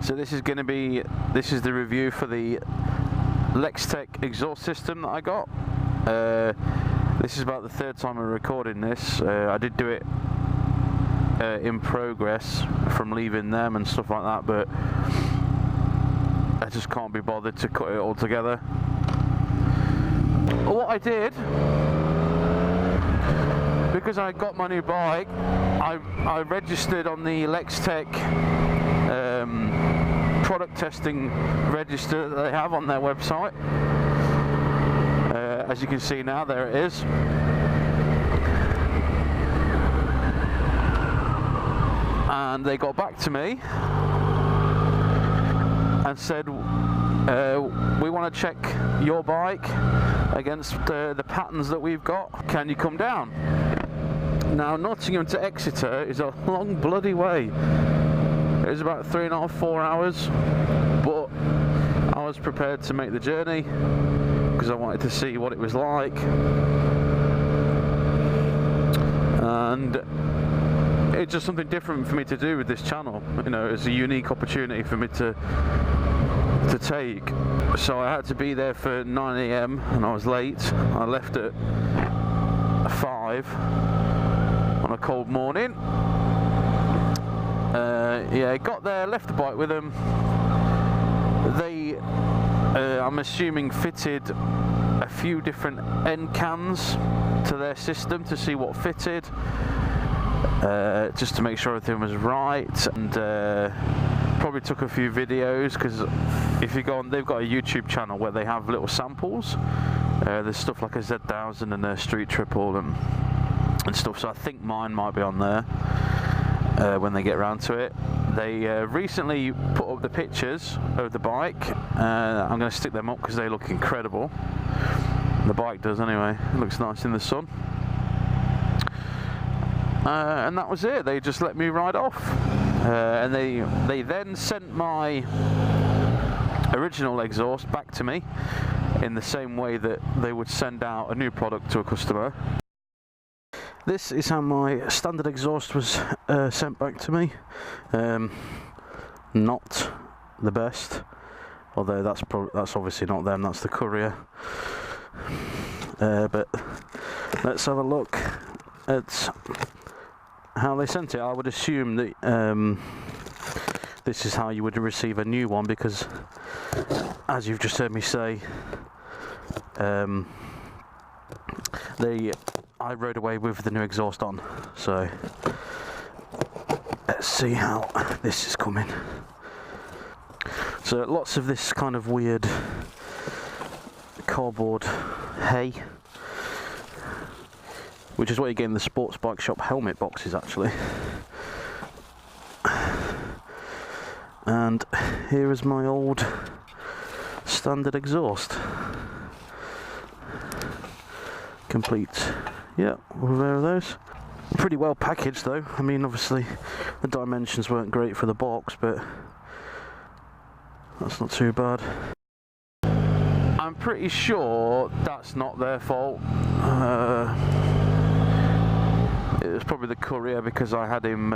So this is the review for the LEXTEK exhaust system that I got. This is about the third time I'm recording this. I did do it in progress from leaving them and stuff like that, but I just can't be bothered to cut it all together. What I did, because I got my new bike, I registered on the LEXTEK product testing register that they have on their website. As you can see now, there it is. And they got back to me and said, we want to check your bike against the patterns that we've got. Can you come down? Now, Nottingham to Exeter is a long bloody way. It was about 3.5 to 4 hours, but I was prepared to make the journey because I wanted to see what it was like. And it's just something different for me to do with this channel. You know, it's a unique opportunity for me to take. So I had to be there for 9 AM and I was late. I left at 5 on a cold morning. Yeah, got there, left the bike with them. They, I'm assuming, fitted a few different end cans to their system to see what fitted, just to make sure everything was right, and probably took a few videos, because if you go on, they've got a YouTube channel where they have little samples. There's stuff like a Z1000 and a Street Triple and stuff, so I think mine might be on there when they get around to it. They recently put up the pictures of the bike. I'm going to stick them up because they look incredible. The bike does anyway. It looks nice in the sun. And that was it. They just let me ride off. And they then sent my original exhaust back to me in the same way that they would send out a new product to a customer. This is how my standard exhaust was sent back to me. Not the best, although that's obviously not them, that's the courier. But let's have a look at how they sent it. I would assume that this is how you would receive a new one, because as you've just heard me say, I rode away with the new exhaust on. So let's see how this is coming. So lots of this kind of weird cardboard hay, which is what you get in the sports bike shop helmet boxes actually. And here is my old standard exhaust, complete. Yeah, we're aware of those. Pretty well packaged though. I mean, obviously the dimensions weren't great for the box, but that's not too bad. I'm pretty sure that's not their fault. It was probably the courier, because I had him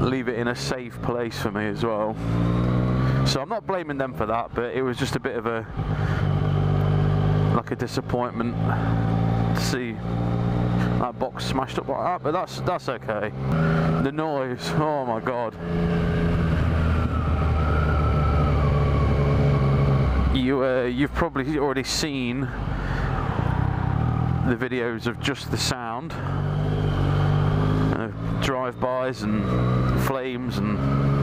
leave it in a safe place for me as well. So I'm not blaming them for that, but it was just a bit of a disappointment to see that box smashed up like that, but that's okay. The noise, oh my god. You've probably already seen the videos of just the sound, drive-bys and flames and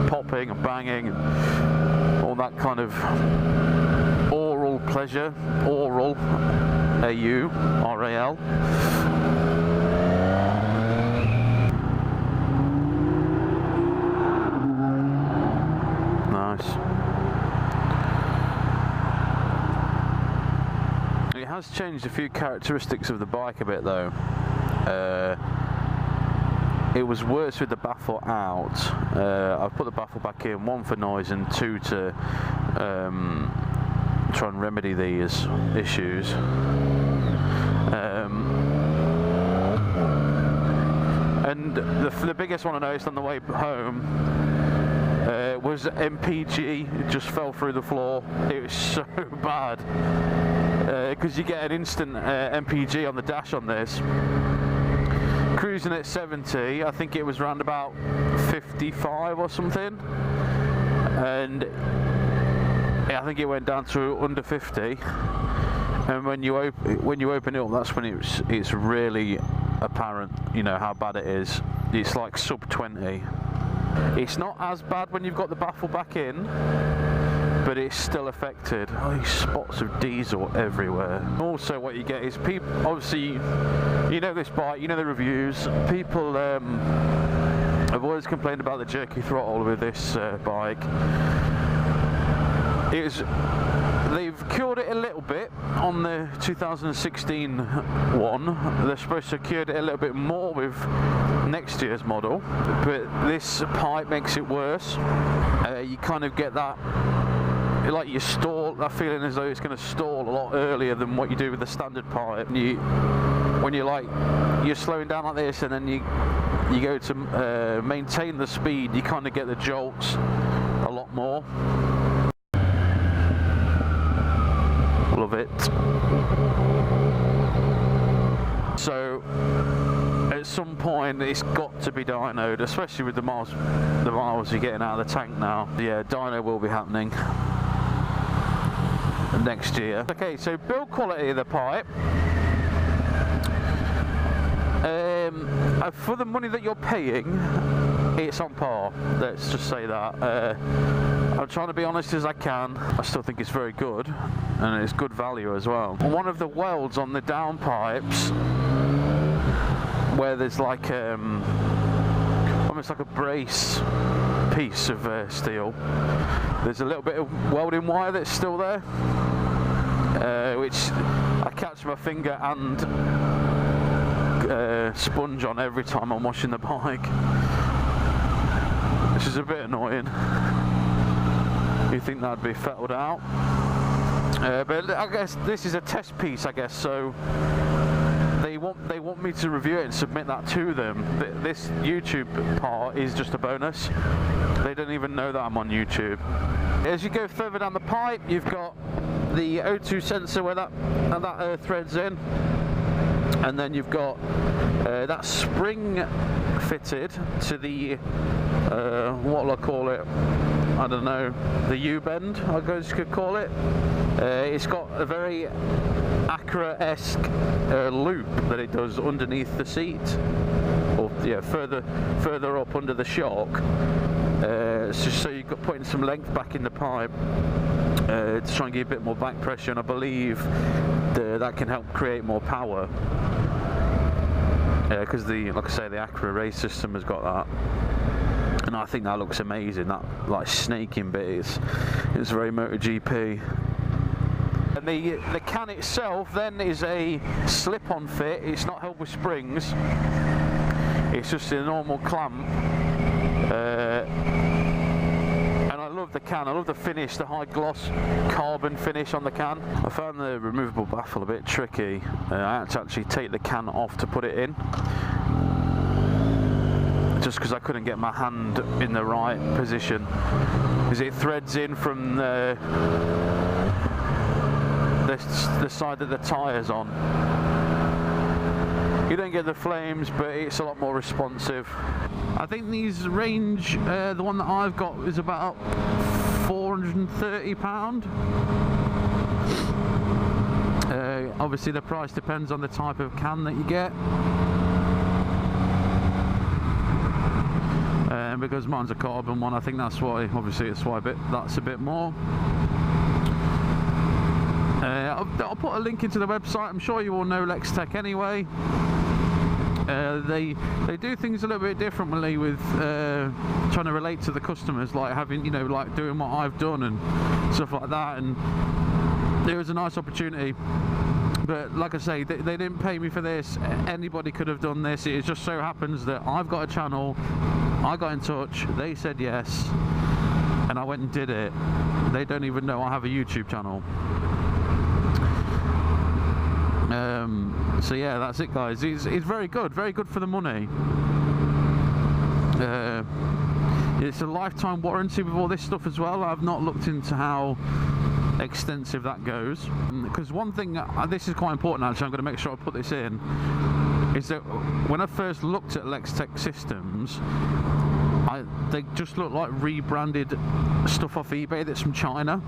popping and banging and all that kind of oral pleasure. Oral, A-U-R-A-L. Nice. It has changed a few characteristics of the bike a bit though. It was worse with the baffle out. I've put the baffle back in, 1 for noise and 2 to try and remedy these issues. And the biggest one I noticed on the way home was MPG. It just fell through the floor. It was so bad because you get an instant MPG on the dash on this. Cruising at 70, I think it was around about 55 or something, and I think it went down to under 50. And when you open it up, that's when it's really apparent, you know, how bad it is. It's like sub 20. It's not as bad when you've got the baffle back in, but it's still affected. Oh, these spots of diesel everywhere. Also, what you get is people, obviously, you know this bike, you know the reviews. People have always complained about the jerky throttle with this bike. They've cured it a little bit on the 2016 one. They're supposed to have cured it a little bit more with next year's model, but this pipe makes it worse. You kind of get that, like you stall, that feeling as though it's going to stall a lot earlier than what you do with the standard pipe. When you're slowing down like this, and then you go to maintain the speed, you kind of get the jolts a lot more. Love it. So at some point it's got to be dynoed, especially with the miles you're getting out of the tank now. Yeah, dyno will be happening next year. Okay, so build quality of the pipe. For the money that you're paying, it's on par. Let's just say that. I'm trying to be honest as I can. I still think it's very good, and it's good value as well. One of the welds on the down pipes, where there's like almost like a brace piece of steel, there's a little bit of welding wire that's still there, which I catch my finger and sponge on every time I'm washing the bike, which is a bit annoying. You think that'd be fettled out, but I guess this is a test piece, I guess, so they want me to review it and submit that to them. This YouTube part is just a bonus. They don't even know that I'm on YouTube. As you go further down the pipe, you've got the O2 sensor where that threads in, and then you've got that spring fitted to the what will I call it? I don't know, the U-bend, I guess you could call it. It's got a very Akra-esque loop that it does underneath the seat, or yeah, further up under the shock. So you've got putting some length back in the pipe to try and give a bit more back pressure, and I believe that can help create more power. Because like I say, the Akra race system has got that. And I think that looks amazing. That like snaking bit is very MotoGP. And the can itself then is a slip-on fit. It's not held with springs. It's just a normal clamp. And I love the can. I love the finish, the high gloss carbon finish on the can. I found the removable baffle a bit tricky. I had to actually take the can off to put it in, just because I couldn't get my hand in the right position, because it threads in from the side that the tyre's on. You don't get the flames, but it's a lot more responsive. I think these range, the one that I've got is about £430. Obviously the price depends on the type of can that you get. Because mine's a carbon one, I think that's why. Obviously, that's why that's a bit more. I'll put a link into the website. I'm sure you all know LEXTEK anyway. They do things a little bit differently with trying to relate to the customers, like having, you know, like doing what I've done and stuff like that. And it was a nice opportunity. But like I say, they didn't pay me for this. Anybody could have done this. It just so happens that I've got a channel. I got in touch, they said yes, and I went and did it. They don't even know I have a YouTube channel. So yeah, that's it, guys. It's very good for the money. It's a lifetime warranty with all this stuff as well. I've not looked into how extensive that goes, because one thing, this is quite important actually, I'm going to make sure I put this in, is that when I first looked at LEXTEK systems, they just look like rebranded stuff off eBay that's from China.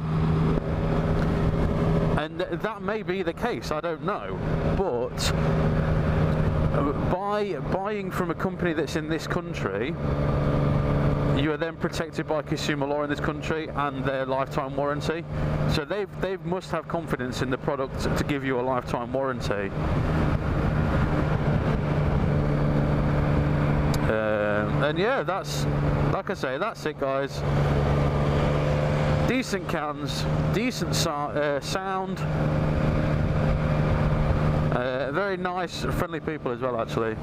And that may be the case, I don't know, but by buying from a company that's in this country, you are then protected by consumer law in this country and their lifetime warranty. So they must have confidence in the product to give you a lifetime warranty. And yeah, that's, like I say, that's it, guys. Decent cans, decent sound, very nice, friendly people as well, actually.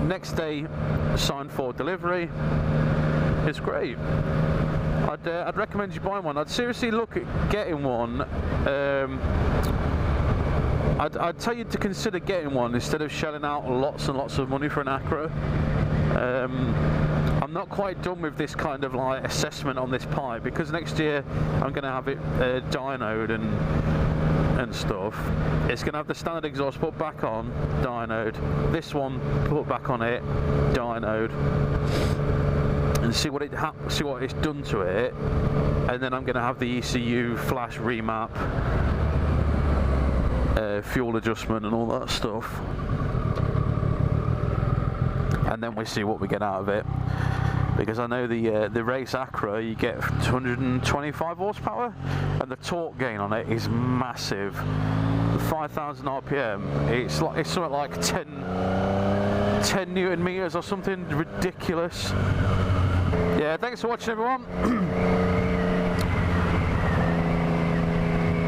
Next day, signed for delivery. It's great. I'd recommend you buy one. I'd seriously look at getting one. I'd tell you to consider getting one instead of shelling out lots and lots of money for an Akra. I'm not quite done with this kind of like assessment on this pipe, because next year I'm going to have it dynoed and stuff. It's going to have the standard exhaust put back on, dynoed. This one put back on it, dynoed, and see what it's done to it. And then I'm going to have the ECU flash remap, fuel adjustment, and all that stuff. And then we see what we get out of it. Because I know the race Akra, you get 225 horsepower, and the torque gain on it is massive. 5,000 RPM. It's something like 10 Newton meters or something ridiculous. Yeah, thanks for watching, everyone.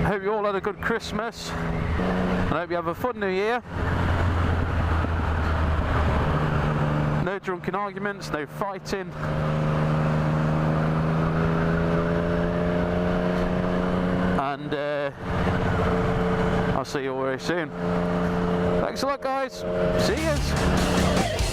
Hope you all had a good Christmas, and I hope you have a fun New Year. No drunken arguments, no fighting. And I'll see you all very soon. Thanks a lot, guys. See yous.